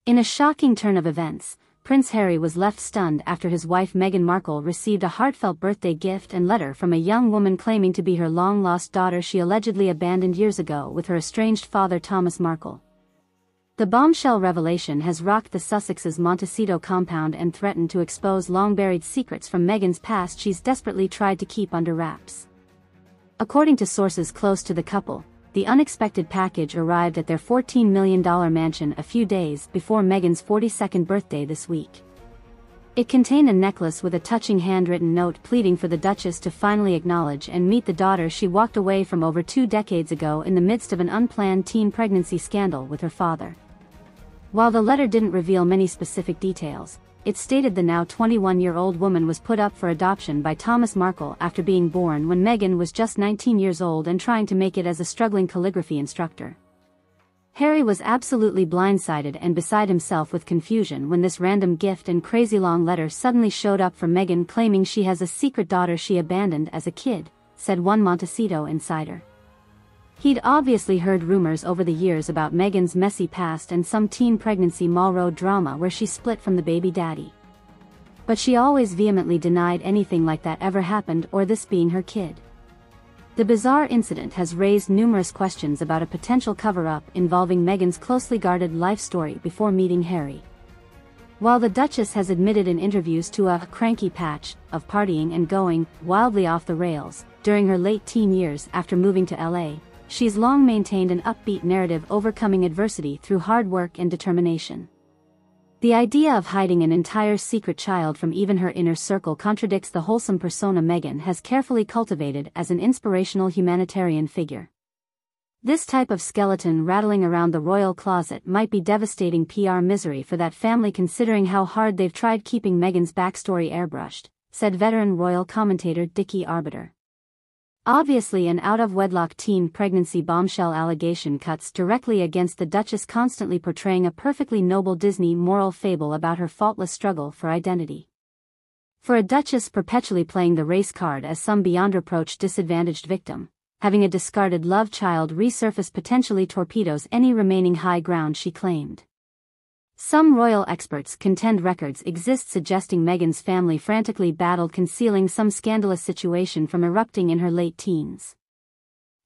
In a shocking turn of events, Prince Harry was left stunned after his wife Meghan Markle received a heartfelt birthday gift and letter from a young woman claiming to be her long-lost daughter she allegedly abandoned years ago with her estranged father Thomas Markle. The bombshell revelation has rocked the Sussexes' Montecito compound and threatened to expose long-buried secrets from Meghan's past she's desperately tried to keep under wraps. According to sources close to the couple, the unexpected package arrived at their $14 million mansion a few days before Meghan's 42nd birthday this week. It contained a necklace with a touching handwritten note pleading for the Duchess to finally acknowledge and meet the daughter she walked away from over 2 decades ago in the midst of an unplanned teen pregnancy scandal with her father. While the letter didn't reveal many specific details, it stated the now 21-year-old woman was put up for adoption by Thomas Markle after being born when Meghan was just 19 years old and trying to make it as a struggling calligraphy instructor. Harry was absolutely blindsided and beside himself with confusion when this random gift and crazy long letter suddenly showed up from Meghan claiming she has a secret daughter she abandoned as a kid, said one Montecito insider. He'd obviously heard rumors over the years about Meghan's messy past and some teen pregnancy mall road drama where she split from the baby daddy. But she always vehemently denied anything like that ever happened or this being her kid. The bizarre incident has raised numerous questions about a potential cover-up involving Meghan's closely guarded life story before meeting Harry. While the Duchess has admitted in interviews to a cranky patch of partying and going wildly off the rails during her late teen years after moving to LA, she's long maintained an upbeat narrative overcoming adversity through hard work and determination. The idea of hiding an entire secret child from even her inner circle contradicts the wholesome persona Meghan has carefully cultivated as an inspirational humanitarian figure. This type of skeleton rattling around the royal closet might be devastating PR misery for that family considering how hard they've tried keeping Meghan's backstory airbrushed, said veteran royal commentator Dickie Arbiter. Obviously an out-of-wedlock teen pregnancy bombshell allegation cuts directly against the Duchess constantly portraying a perfectly noble Disney moral fable about her faultless struggle for identity. For a Duchess perpetually playing the race card as some beyond-reproach disadvantaged victim, having a discarded love child resurface potentially torpedoes any remaining high ground she claimed. Some royal experts contend records exist suggesting Meghan's family frantically battled concealing some scandalous situation from erupting in her late teens.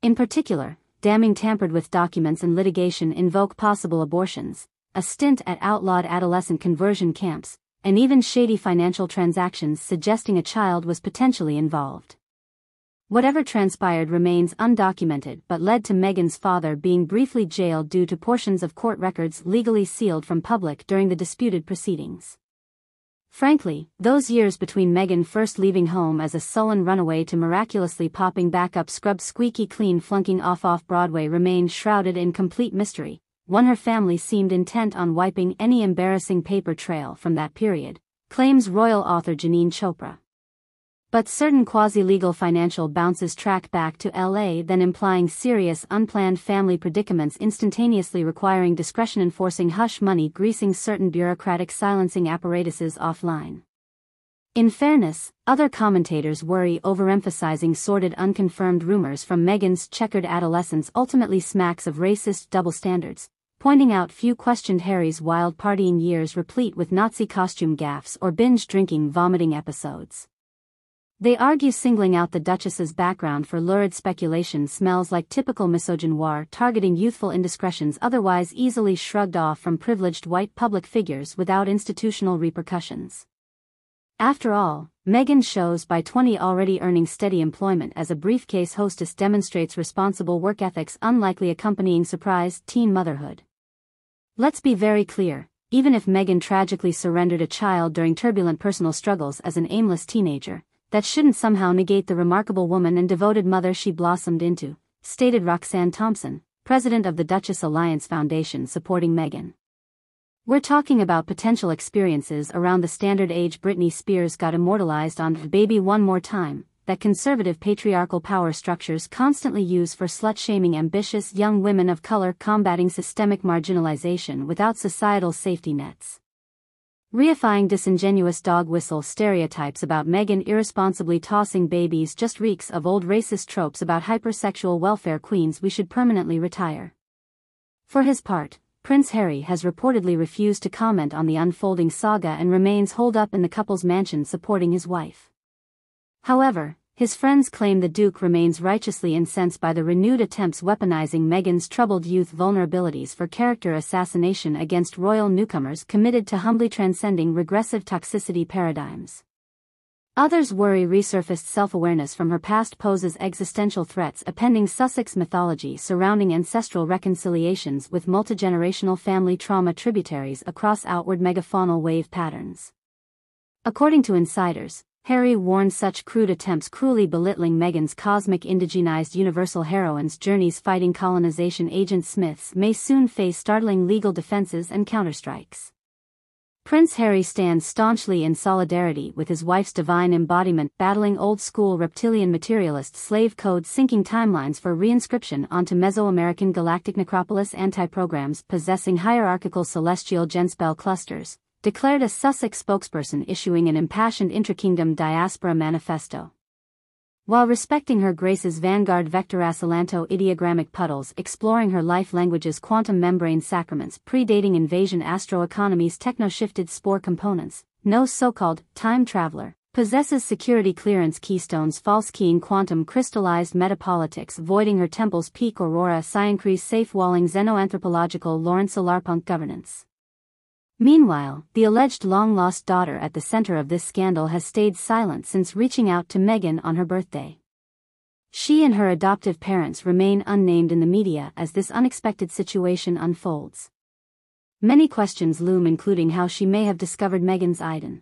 In particular, damning tampered-with documents and litigation invoke possible abortions, a stint at outlawed adolescent conversion camps, and even shady financial transactions suggesting a child was potentially involved. Whatever transpired remains undocumented but led to Meghan's father being briefly jailed due to portions of court records legally sealed from public during the disputed proceedings. Frankly, those years between Meghan first leaving home as a sullen runaway to miraculously popping back up scrubbed squeaky clean flunking off Broadway remained shrouded in complete mystery, one her family seemed intent on wiping any embarrassing paper trail from that period, claims royal author Janine Chopra. But certain quasi-legal financial bounces track back to LA then implying serious unplanned family predicaments instantaneously requiring discretion enforcing hush money greasing certain bureaucratic silencing apparatuses offline. In fairness, other commentators worry overemphasizing sordid unconfirmed rumors from Meghan's checkered adolescence ultimately smacks of racist double standards, pointing out few questioned Harry's wild partying years replete with Nazi costume gaffes or binge-drinking vomiting episodes. They argue singling out the Duchess's background for lurid speculation smells like typical misogynoir targeting youthful indiscretions otherwise easily shrugged off from privileged white public figures without institutional repercussions. After all, Meghan shows by 20 already earning steady employment as a briefcase hostess demonstrates responsible work ethics unlikely accompanying surprise teen motherhood. Let's be very clear, even if Meghan tragically surrendered a child during turbulent personal struggles as an aimless teenager, that shouldn't somehow negate the remarkable woman and devoted mother she blossomed into, stated Roxanne Thompson, president of the Duchess Alliance Foundation supporting Meghan. We're talking about potential experiences around the standard age Britney Spears got immortalized on Baby One More Time, that conservative patriarchal power structures constantly use for slut-shaming ambitious young women of color combating systemic marginalization without societal safety nets. Reifying disingenuous dog whistle stereotypes about Meghan irresponsibly tossing babies just reeks of old racist tropes about hypersexual welfare queens we should permanently retire. For his part, Prince Harry has reportedly refused to comment on the unfolding saga and remains holed up in the couple's mansion supporting his wife. However, his friends claim the Duke remains righteously incensed by the renewed attempts weaponizing Meghan's troubled youth vulnerabilities for character assassination against royal newcomers committed to humbly transcending regressive toxicity paradigms. Others worry resurfaced self-awareness from her past poses existential threats appending Sussex mythology surrounding ancestral reconciliations with multigenerational family trauma tributaries across outward megafaunal wave patterns. According to insiders, Harry warned such crude attempts cruelly belittling Meghan's cosmic indigenized universal heroine's journeys fighting colonization agent Smiths may soon face startling legal defenses and counterstrikes. Prince Harry stands staunchly in solidarity with his wife's divine embodiment battling old-school reptilian materialist slave code syncing timelines for reinscription onto Mesoamerican galactic necropolis anti-programs possessing hierarchical celestial genspell clusters, declared a Sussex spokesperson issuing an impassioned intra-kingdom diaspora manifesto. While respecting Her Grace's vanguard vectoracilanto ideogrammic puddles exploring her life language's quantum membrane sacraments predating invasion astroeconomy's techno-shifted spore components, no so-called time traveler possesses security clearance keystones false keying quantum crystallized metapolitics voiding her temple's peak aurora cyancrease safe-walling xenoanthropological Lawrence Solarpunk governance. Meanwhile, the alleged long-lost daughter at the center of this scandal has stayed silent since reaching out to Meghan on her birthday. She and her adoptive parents remain unnamed in the media as this unexpected situation unfolds. Many questions loom including how she may have discovered Meghan's Iden.